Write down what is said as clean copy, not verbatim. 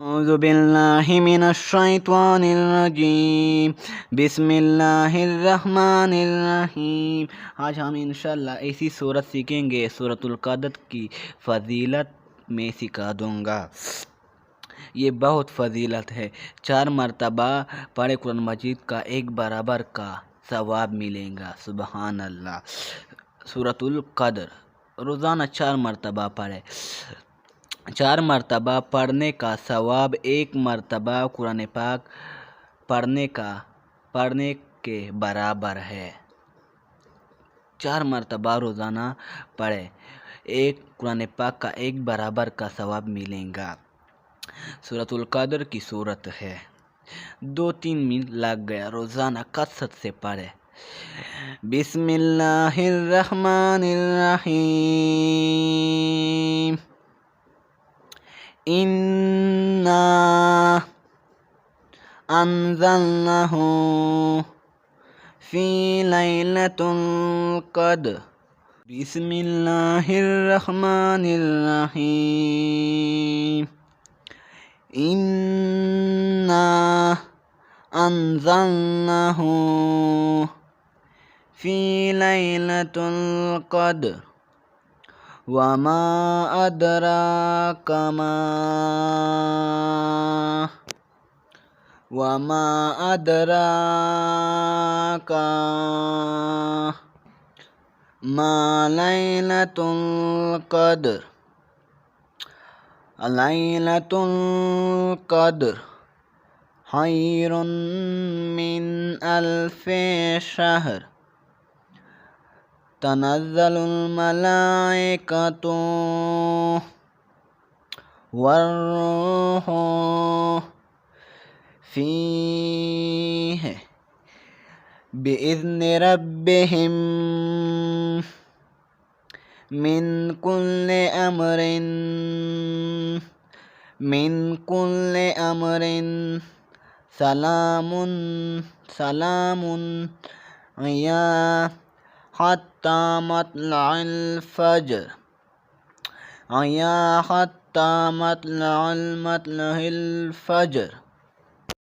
أعوذ بالله من الشيطان الرجیم بسم اللہ الرحمن الرحیم۔ آج ہم انشاءاللہ ایسی صورت سیکھیں گے، سورۃ القدر کی فضیلت میں سکھا دوں گا۔ یہ بہت فضیلت ہے، 4 مرتبہ پڑھے قرآن مجید کا 1 برابر کا ثواب ملے گا۔ سبحان اللہ۔ سورۃ القدر روزانہ 4 مرتبہ پڑھے، 4 مرتبہ پڑھنے کا ثواب 1 مرتبہ قرآن پاک پڑھنے کے برابر ہے۔ 4 مرتبہ روزانہ پڑھے، قرآن پاک کا 1 برابر کا ثواب ملے گا۔ سورۃ القدر کی صورت ہے، 2-3 منٹ لگ گیا، روزانہ کثرت سے پڑھے۔ بسم اللہ الرحمن الرحیم۔ اِنَّا أَنزَلْنَاهُ فِي لَيْلَةِ الْقَدْرِ۔ بسم اللہ الرحمن الرحیم۔ اِنَّا أَنزَلْنَاهُ فِي لَيْلَةِ الْقَدْرِ وَمَا أَدْرَاكَ مَا لَيْلَةُ الْقَدْرِ۔ لَيْلَةُ الْقَدْرِ خَيْرٌ مِّنْ أَلْفِ شَهْرٍ۔ تنزل الملائكة والروح فيه بإذن ربهم من كل أمر سلام هي حتى مطلع الفجر۔